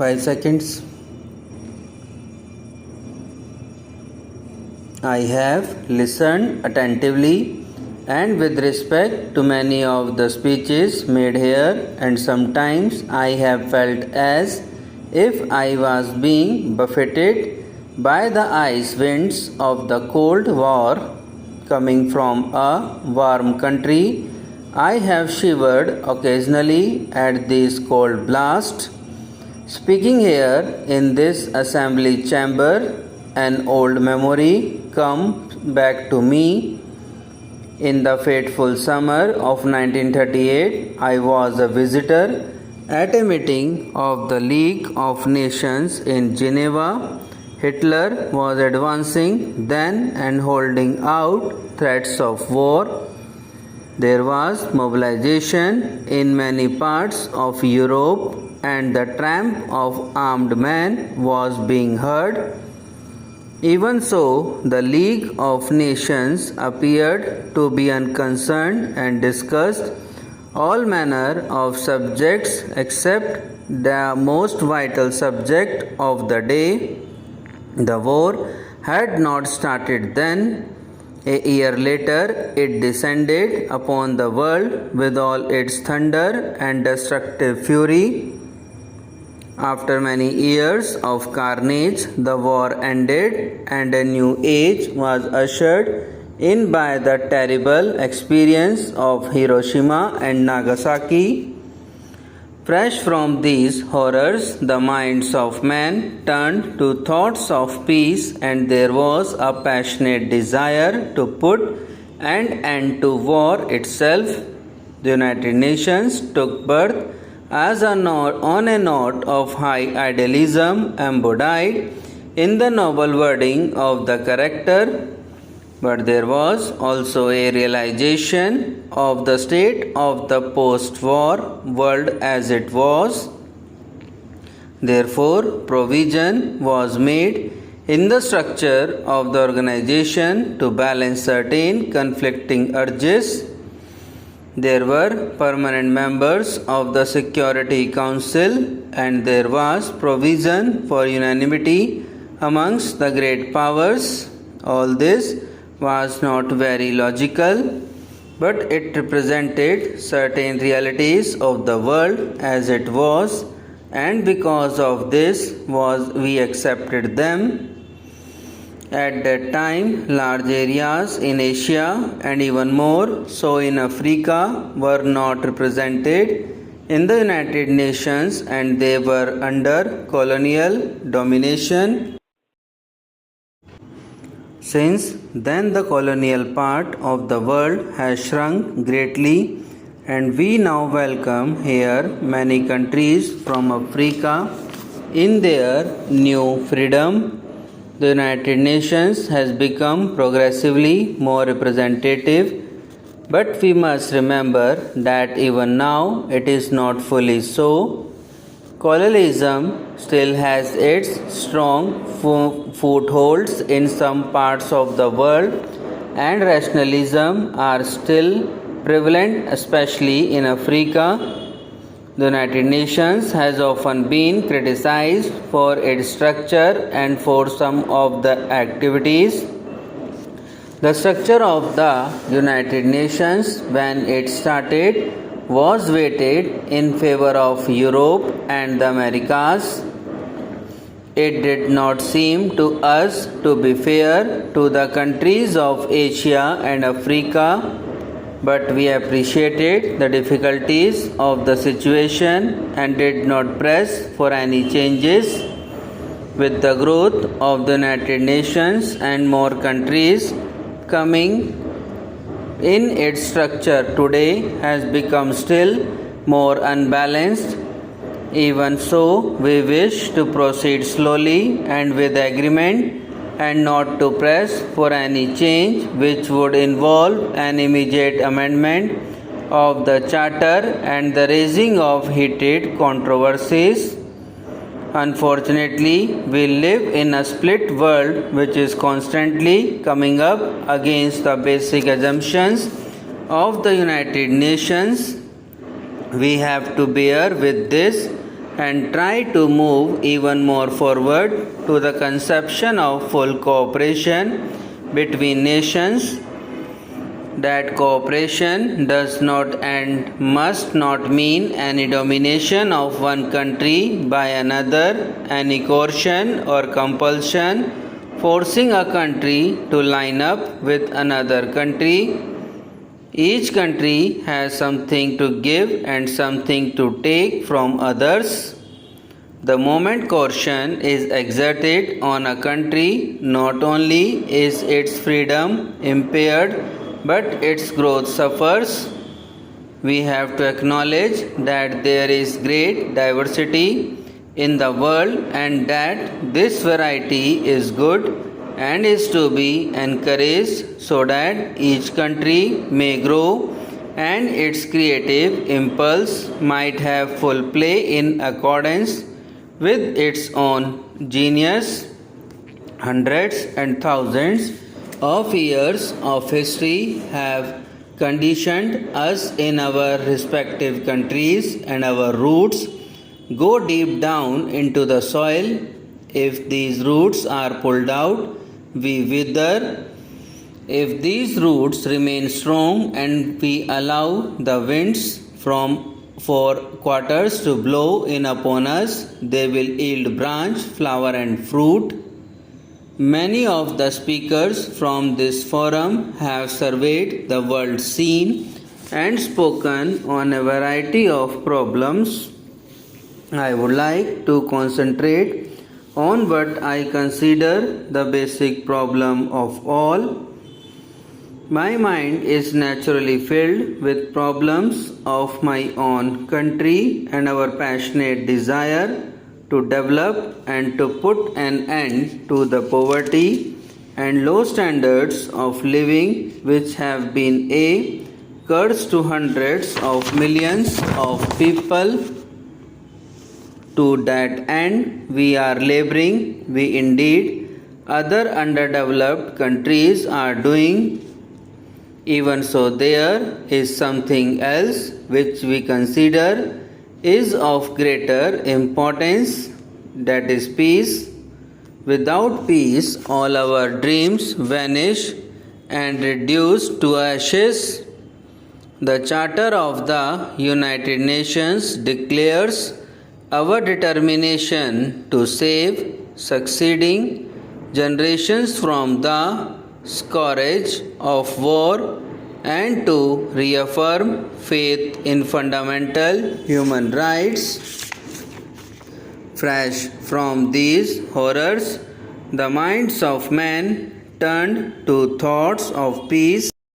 5 seconds. I have listened attentively and with respect to many of the speeches made here, and sometimes I have felt as if I was being buffeted by the ice winds of the Cold War. Coming from a warm country, I have shivered occasionally at these cold blasts. Speaking here in this assembly chamber, an old memory comes back to me. In the fateful summer of 1938, I was a visitor at a meeting of the League of Nations in Geneva. Hitler was advancing then and holding out threats of war. There was mobilization in many parts of Europe, and the tramp of armed men was being heard. Even so, the League of Nations appeared to be unconcerned and discussed all manner of subjects except the most vital subject of the day. The war had not started then. A year later, it descended upon the world with all its thunder and destructive fury. After many years of carnage, the war ended and a new age was ushered in by the terrible experience of Hiroshima and Nagasaki. Fresh from these horrors, the minds of men turned to thoughts of peace, and there was a passionate desire to put an end to war itself. The United Nations took birth as on a note of high idealism embodied in the noble wording of the character, but there was also a realization of the state of the post-war world as it was. Therefore, provision was made in the structure of the organization to balance certain conflicting urges. There were permanent members of the Security Council, and there was provision for unanimity amongst the great powers. All this was not very logical, but it represented certain realities of the world as it was, and because of this we accepted them. At that time, large areas in Asia and even more so in Africa were not represented in the United Nations, and they were under colonial domination. Since then, the colonial part of the world has shrunk greatly, and we now welcome here many countries from Africa in their new freedom. The United Nations has become progressively more representative, but we must remember that even now it is not fully so. Colonialism still has its strong footholds in some parts of the world, and rationalism are still prevalent, especially in Africa. The United Nations has often been criticized for its structure and for some of the activities. The structure of the United Nations when it started was weighted in favor of Europe and the Americas. It did not seem to us to be fair to the countries of Asia and Africa, but we appreciated the difficulties of the situation and did not press for any changes. With the growth of the United Nations and more countries coming in, its structure today has become still more unbalanced. Even so, we wish to proceed slowly and with agreement, and not to press for any change which would involve an immediate amendment of the Charter and the raising of heated controversies. Unfortunately, we live in a split world which is constantly coming up against the basic assumptions of the United Nations. We have to bear with this and try to move even more forward to the conception of full cooperation between nations. That cooperation does not and must not mean any domination of one country by another, any coercion or compulsion forcing a country to line up with another country. Each country has something to give and something to take from others. The moment coercion is exerted on a country, not only is its freedom impaired, but its growth suffers. We have to acknowledge that there is great diversity in the world and that this variety is good and is to be encouraged so that each country may grow and its creative impulse might have full play in accordance with its own genius. Hundreds and thousands of years of history have conditioned us in our respective countries, and our roots go deep down into the soil. If these roots are pulled out, we wither. If these roots remain strong and we allow the winds from 4 quarters to blow in upon us, they will yield branch, flower, and fruit. Many of the speakers from this forum have surveyed the world scene and spoken on a variety of problems. I would like to concentrate on what I consider the basic problem of all. My mind is naturally filled with problems of my own country and our passionate desire to develop and to put an end to the poverty and low standards of living which have been a curse to hundreds of millions of people. To that end, we are laboring. We indeed, other underdeveloped countries are doing. Even so, there is something else which we consider is of greater importance, that is peace. Without peace, all our dreams vanish and reduce to ashes. The Charter of the United Nations declares our determination to save succeeding generations from the scourge of war and to reaffirm faith in fundamental human rights. Fresh from these horrors, the minds of men turned to thoughts of peace